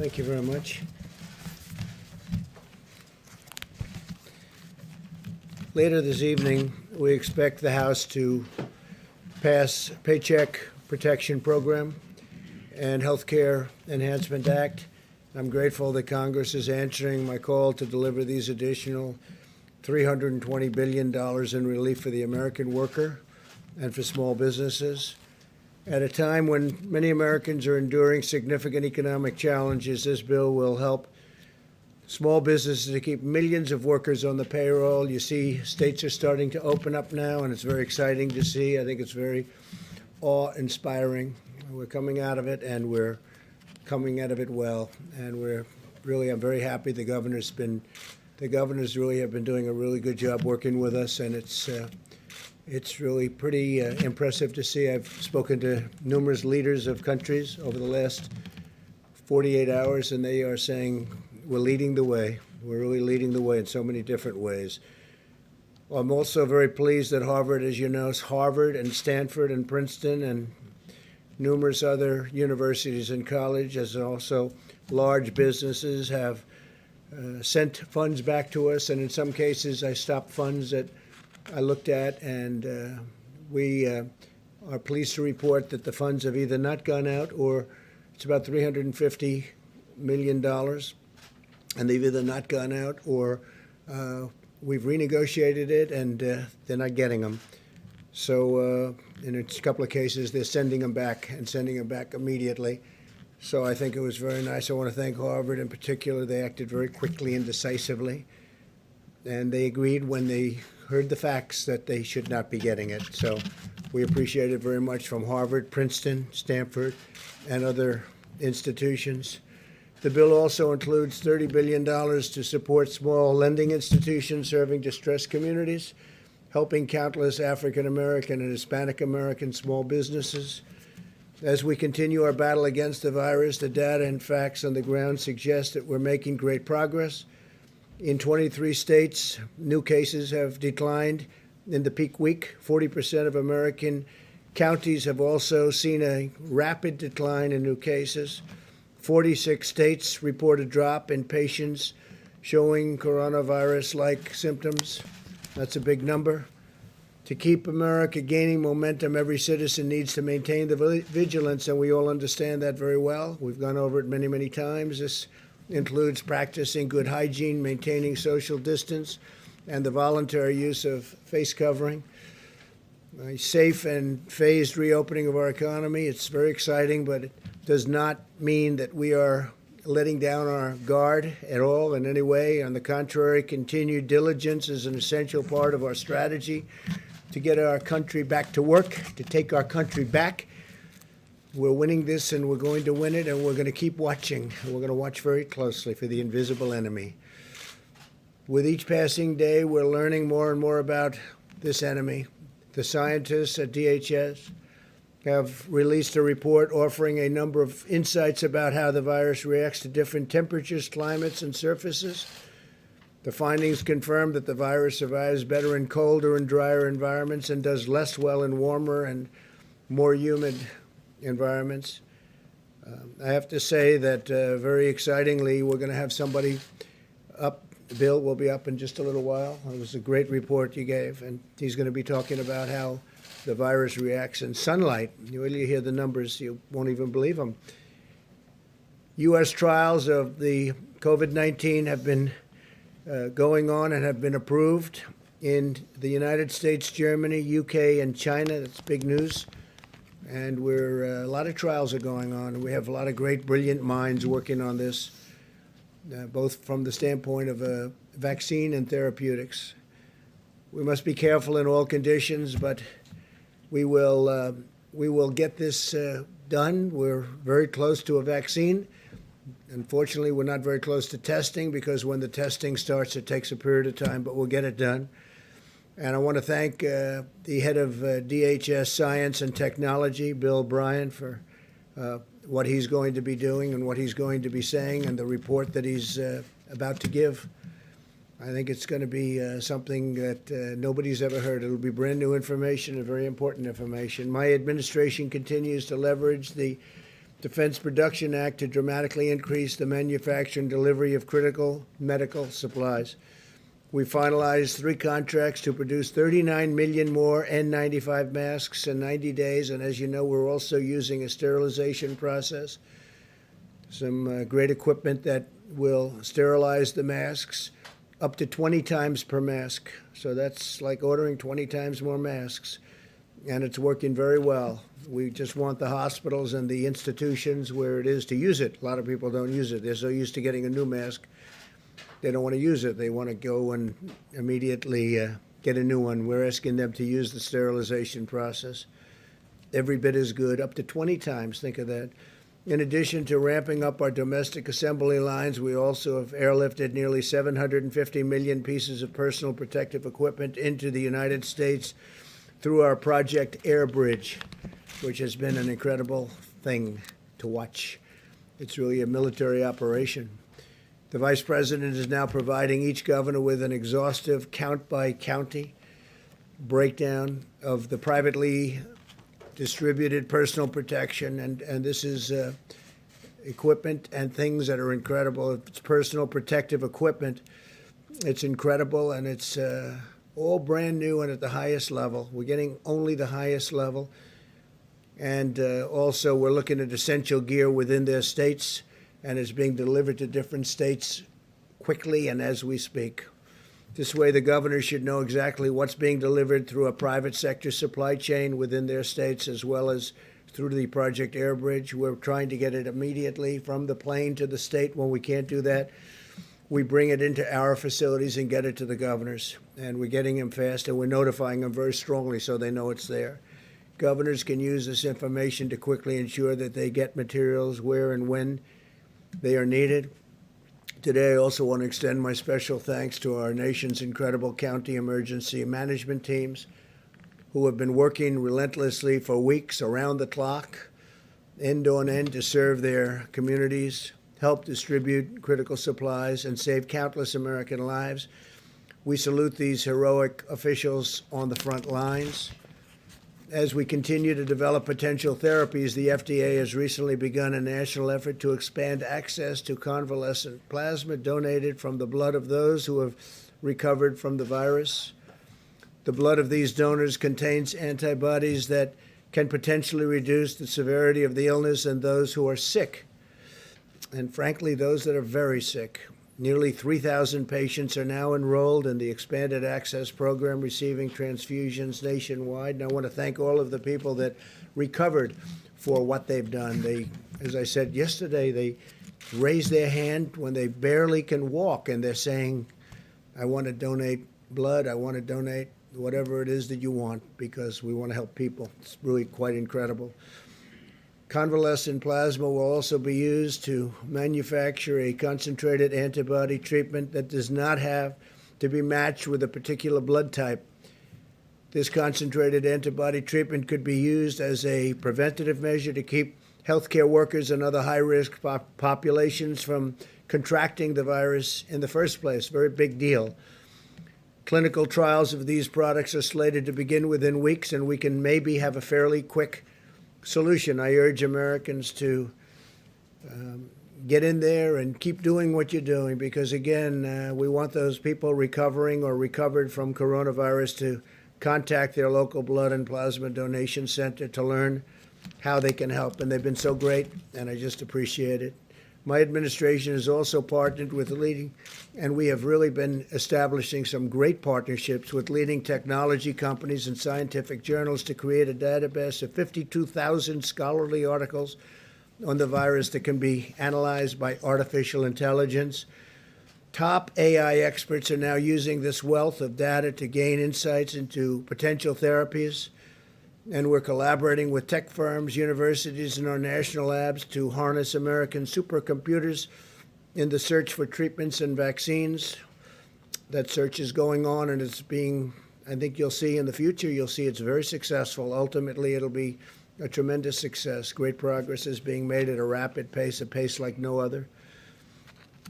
Thank you very much. Later this evening, we expect the House to pass Paycheck Protection Program and Healthcare Enhancement Act. I'm grateful that Congress is answering my call to deliver these additional $320 billion in relief for the American worker and for small businesses. At a time when many Americans are enduring significant economic challenges, this bill will help small businesses to keep millions of workers on the payroll. You see, states are starting to open up now, and it's very exciting to see. I think it's very awe-inspiring. We're coming out of it, and we're coming out of it well. And I'm very happy the governors really have been doing a really good job working with us, and it's really pretty impressive to see. I've spoken to numerous leaders of countries over the last 48 hours, and they are saying we're leading the way. We're really leading the way in so many different ways. I'm also very pleased that Harvard, as you know, Harvard and Stanford and Princeton and numerous other universities and colleges, and also large businesses have sent funds back to us. And in some cases, I stopped funds that I looked at, and we are pleased to report that the funds have either not gone out, or it's about $350 million, and they've either not gone out, or we've renegotiated it, and they're not getting them. So in a couple of cases, they're sending them back immediately. So I think it was very nice. I want to thank Harvard in particular. They acted very quickly and decisively, and they agreed when they heard the facts that they should not be getting it. So we appreciate it very much from Harvard, Princeton, Stanford, and other institutions. The bill also includes $30 billion to support small lending institutions serving distressed communities, helping countless African American and Hispanic American small businesses. As we continue our battle against the virus, the data and facts on the ground suggest that we're making great progress. In 23 states, new cases have declined in the peak week. 40% of American counties have also seen a rapid decline in new cases. 46 states report a drop in patients showing coronavirus-like symptoms. That's a big number. To keep America gaining momentum, every citizen needs to maintain the vigilance, and we all understand that very well. We've gone over it many, many times. This includes practicing good hygiene, maintaining social distance, and the voluntary use of face covering. A safe and phased reopening of our economy. It's very exciting, but it does not mean that we are letting down our guard at all in any way. On the contrary, continued diligence is an essential part of our strategy to get our country back to work, to take our country back. We're winning this, and we're going to win it, and we're going to keep watching. We're going to watch very closely for the invisible enemy. With each passing day, we're learning more and more about this enemy. The scientists at DHS have released a report offering a number of insights about how the virus reacts to different temperatures, climates, and surfaces. The findings confirm that the virus survives better in colder and drier environments and does less well in warmer and more humid environments. I have to say that very excitingly, we're going to have somebody up. Bill will be up in just a little while. It was a great report you gave, and he's going to be talking about how the virus reacts in sunlight. You really hear the numbers, you won't even believe them. U.S. trials of the COVID-19 have been going on and have been approved in the United States, Germany, UK, and China. That's big news. And a lot of trials are going on. We have a lot of great, brilliant minds working on this, both from the standpoint of vaccine and therapeutics. We must be careful in all conditions, but we will get this done. We're very close to a vaccine. Unfortunately, we're not very close to testing, because when the testing starts, it takes a period of time, but we'll get it done. And I want to thank the head of DHS Science and Technology, Bill Bryan, for what he's going to be doing and what he's going to be saying, and the report that he's about to give. I think it's going to be something that nobody's ever heard. It'll be brand new information and very important information. My administration continues to leverage the Defense Production Act to dramatically increase the manufacture and delivery of critical medical supplies. We finalized 3 contracts to produce 39 million more N95 masks in 90 days. And as you know, we're also using a sterilization process, some great equipment that will sterilize the masks up to 20 times per mask. So that's like ordering 20 times more masks. And it's working very well. We just want the hospitals and the institutions where it is to use it. A lot of people don't use it. They're so used to getting a new mask, they don't want to use it. They want to go and immediately get a new one. We're asking them to use the sterilization process. Every bit as good, up to 20 times. Think of that. In addition to ramping up our domestic assembly lines, we also have airlifted nearly 750 million pieces of personal protective equipment into the United States through our Project Airbridge, which has been an incredible thing to watch. It's really a military operation. The Vice President is now providing each governor with an exhaustive count-by-county breakdown of the privately distributed personal protection, and this is equipment and things that are incredible. It's personal protective equipment. It's incredible, and it's all brand new and at the highest level. We're getting only the highest level. And also, we're looking at essential gear within their states, and it's being delivered to different states quickly and as we speak. This way, the governors should know exactly what's being delivered through a private sector supply chain within their states, as well as through the Project Airbridge. We're trying to get it immediately from the plane to the state. When we can't do that, we bring it into our facilities and get it to the governors. And we're getting them fast, and we're notifying them very strongly so they know it's there. Governors can use this information to quickly ensure that they get materials where and when they are needed. Today, I also want to extend my special thanks to our nation's incredible county emergency management teams who have been working relentlessly for weeks around the clock, end on end, to serve their communities, help distribute critical supplies, and save countless American lives. We salute these heroic officials on the front lines. As we continue to develop potential therapies, the FDA has recently begun a national effort to expand access to convalescent plasma donated from the blood of those who have recovered from the virus. The blood of these donors contains antibodies that can potentially reduce the severity of the illness in those who are sick, and frankly, those that are very sick. Nearly 3,000 patients are now enrolled in the Expanded Access Program, receiving transfusions nationwide. And I want to thank all of the people that recovered for what they've done. They, as I said yesterday, they raise their hand when they barely can walk, and they're saying, I want to donate blood, I want to donate whatever it is that you want, because we want to help people. It's really quite incredible. Convalescent plasma will also be used to manufacture a concentrated antibody treatment that does not have to be matched with a particular blood type. This concentrated antibody treatment could be used as a preventative measure to keep healthcare workers and other high-risk populations from contracting the virus in the first place. Very big deal. Clinical trials of these products are slated to begin within weeks, and we can maybe have a fairly quick solution. I urge Americans to get in there and keep doing what you're doing, because, again, we want those people recovering or recovered from coronavirus to contact their local blood and plasma donation center to learn how they can help. And they've been so great, and I just appreciate it. My administration has also partnered with and we have really been establishing some great partnerships with leading technology companies and scientific journals to create a database of 52,000 scholarly articles on the virus that can be analyzed by artificial intelligence. Top AI experts are now using this wealth of data to gain insights into potential therapies. And we're collaborating with tech firms, universities, and our national labs to harness American supercomputers in the search for treatments and vaccines. That search is going on, and it's being, I think you'll see in the future, you'll see it's very successful. Ultimately, it'll be a tremendous success. Great progress is being made at a rapid pace, a pace like no other.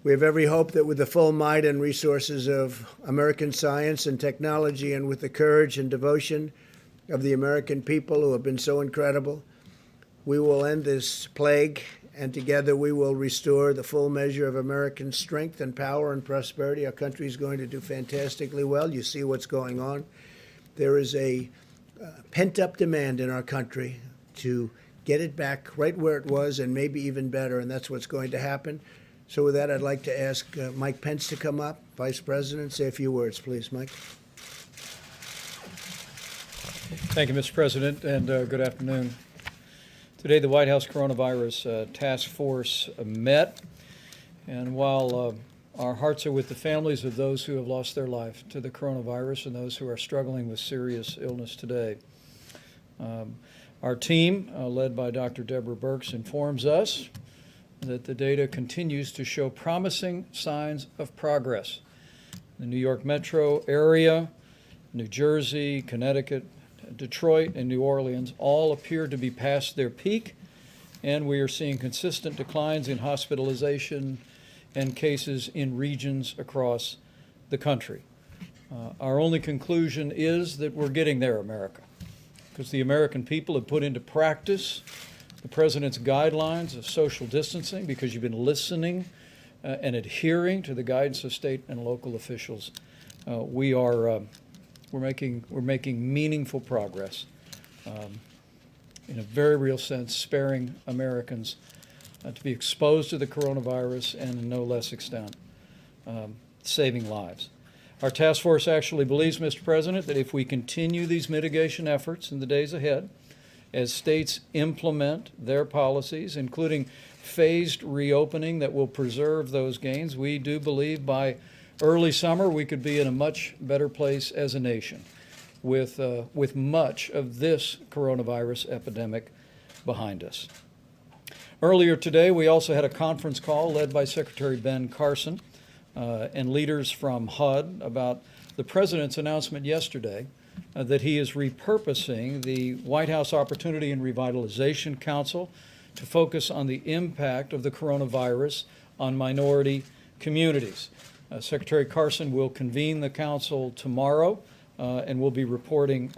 We have every hope that with the full might and resources of American science and technology, and with the courage and devotion of the American people who have been so incredible, we will end this plague, and together we will restore the full measure of American strength and power and prosperity. Our country is going to do fantastically well. You see what's going on. There is a pent-up demand in our country to get it back right where it was and maybe even better, and that's what's going to happen. So with that, I'd like to ask Mike Pence to come up. Vice President, say a few words, please, Mike. Thank you, Mr. President, and good afternoon. Today, the White House Coronavirus Task Force met, and while our hearts are with the families of those who have lost their life to the coronavirus and those who are struggling with serious illness today, our team, led by Dr. Deborah Birx, informs us that the data continues to show promising signs of progress. The New York metro area, New Jersey, Connecticut, Detroit, and New Orleans all appear to be past their peak, and we are seeing consistent declines in hospitalization and cases in regions across the country. Our only conclusion is that we're getting there, America, because the American people have put into practice the President's guidelines of social distancing, because you've been listening and adhering to the guidance of state and local officials. We're making meaningful progress, in a very real sense, sparing Americans to be exposed to the coronavirus, and in no less extent, saving lives. Our task force actually believes, Mr. President, that if we continue these mitigation efforts in the days ahead, as states implement their policies, including phased reopening that will preserve those gains, we do believe by early summer we could be in a much better place as a nation with much of this coronavirus epidemic behind us. Earlier today, we also had a conference call led by Secretary Ben Carson and leaders from HUD about the President's announcement yesterday that he is repurposing the White House Opportunity and Revitalization Council to focus on the impact of the coronavirus on minority communities. Secretary Carson will convene the council tomorrow and will be reporting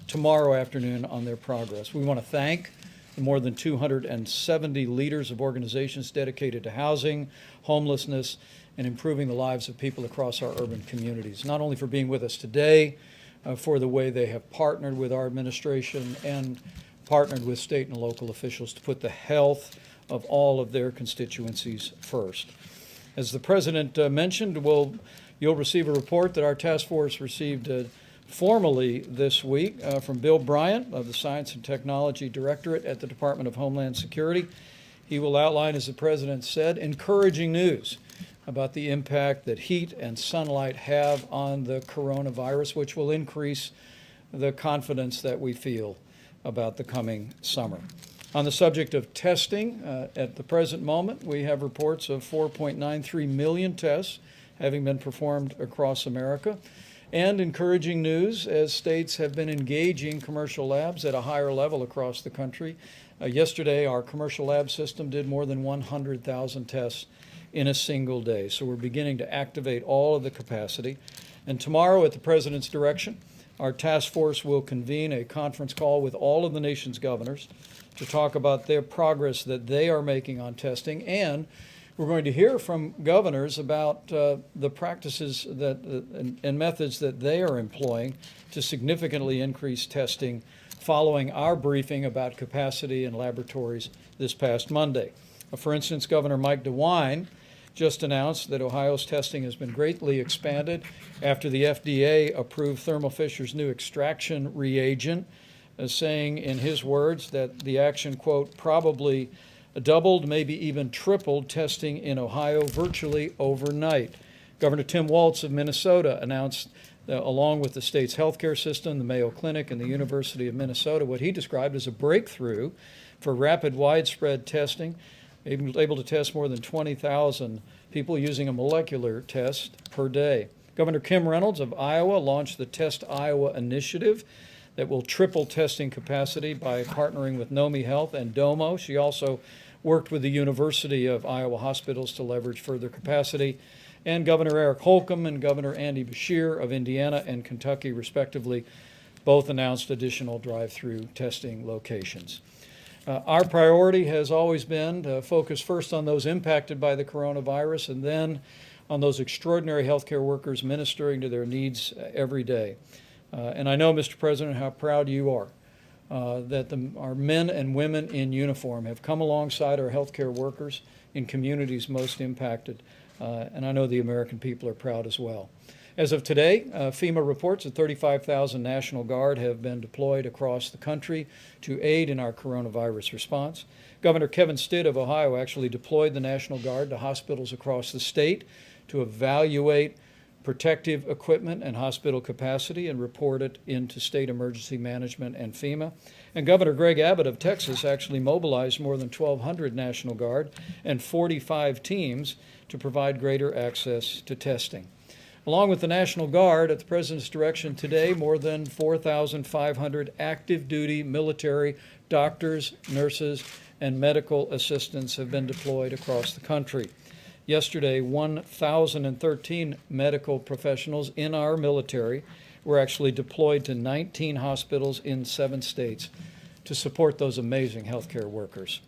tomorrow afternoon on their progress. We want to thank the more than 270 leaders of organizations dedicated to housing, homelessness, and improving the lives of people across our urban communities, not only for being with us today, for the way they have partnered with our administration and partnered with state and local officials to put the health of all of their constituencies first. As the President mentioned, you'll receive a report that our task force received formally this week from Bill Bryant of the Science and Technology Directorate at the Department of Homeland Security. He will outline, as the President said, encouraging news about the impact that heat and sunlight have on the coronavirus, which will increase the confidence that we feel about the coming summer. On the subject of testing, at the present moment, we have reports of 4.93 million tests having been performed across America, and encouraging news as states have been engaging commercial labs at a higher level across the country. Yesterday, our commercial lab system did more than 100,000 tests in a single day. So we're beginning to activate all of the capacity. And tomorrow, at the President's direction, our task force will convene a conference call with all of the nation's governors to talk about their progress that they are making on testing. And we're going to hear from governors about the practices and methods that they are employing to significantly increase testing following our briefing about capacity in laboratories this past Monday. For instance, Governor Mike DeWine just announced that Ohio's testing has been greatly expanded after the FDA approved Thermo Fisher's new extraction reagent, saying in his words that the action, quote, probably doubled, maybe even tripled testing in Ohio virtually overnight. Governor Tim Walz of Minnesota announced, along with the state's healthcare system, the Mayo Clinic, and the University of Minnesota, what he described as a breakthrough for rapid, widespread testing, able to test more than 20,000 people using a molecular test per day. Governor Kim Reynolds of Iowa launched the Test Iowa initiative that will triple testing capacity by partnering with Nomi Health and Domo. She also worked with the University of Iowa hospitals to leverage further capacity. And Governor Eric Holcomb and Governor Andy Beshear of Indiana and Kentucky, respectively, both announced additional drive-through testing locations. Our priority has always been to focus first on those impacted by the coronavirus and then on those extraordinary healthcare workers ministering to their needs every day. And I know, Mr. President, how proud you are that our men and women in uniform have come alongside our healthcare workers in communities most impacted. And I know the American people are proud as well. As of today, FEMA reports that 35,000 National Guard have been deployed across the country to aid in our coronavirus response. Governor Kevin Stitt of Ohio actually deployed the National Guard to hospitals across the state to evaluate protective equipment and hospital capacity and report it into state emergency management and FEMA. And Governor Greg Abbott of Texas actually mobilized more than 1,200 National Guard and 45 teams to provide greater access to testing. Along with the National Guard, at the President's direction today, more than 4,500 active duty military doctors, nurses, and medical assistants have been deployed across the country. Yesterday, 1,013 medical professionals in our military were actually deployed to 19 hospitals in 7 states to support those amazing healthcare workers.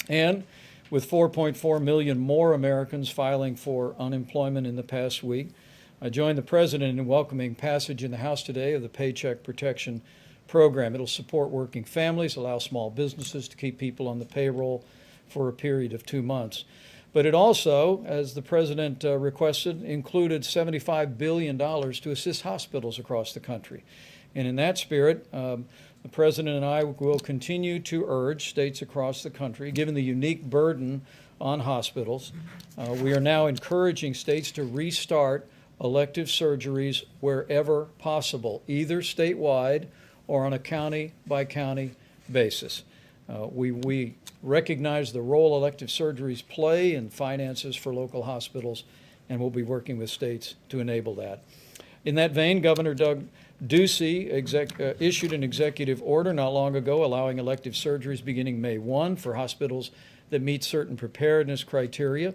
And with 4.4 million more Americans filing for unemployment in the past week, I join the President in welcoming passage in the House today of the Paycheck Protection Program. It'll support working families, allow small businesses to keep people on the payroll for a period of 2 months. But it also, as the President requested, included $75 billion to assist hospitals across the country. And in that spirit, the President and I will continue to urge states across the country, given the unique burden on hospitals, we are now encouraging states to restart elective surgeries wherever possible, either statewide or on a county-by-county basis. We recognize the role elective surgeries play in finances for local hospitals, and we'll be working with states to enable that. In that vein, Governor Doug Ducey issued an executive order not long ago allowing elective surgeries beginning May 1 for hospitals that meet certain preparedness criteria.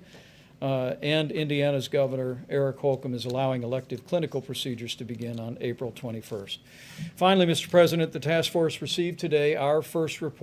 And Indiana's Governor Eric Holcomb is allowing elective clinical procedures to begin on April 21st. Finally, Mr. President, the task force received today our first report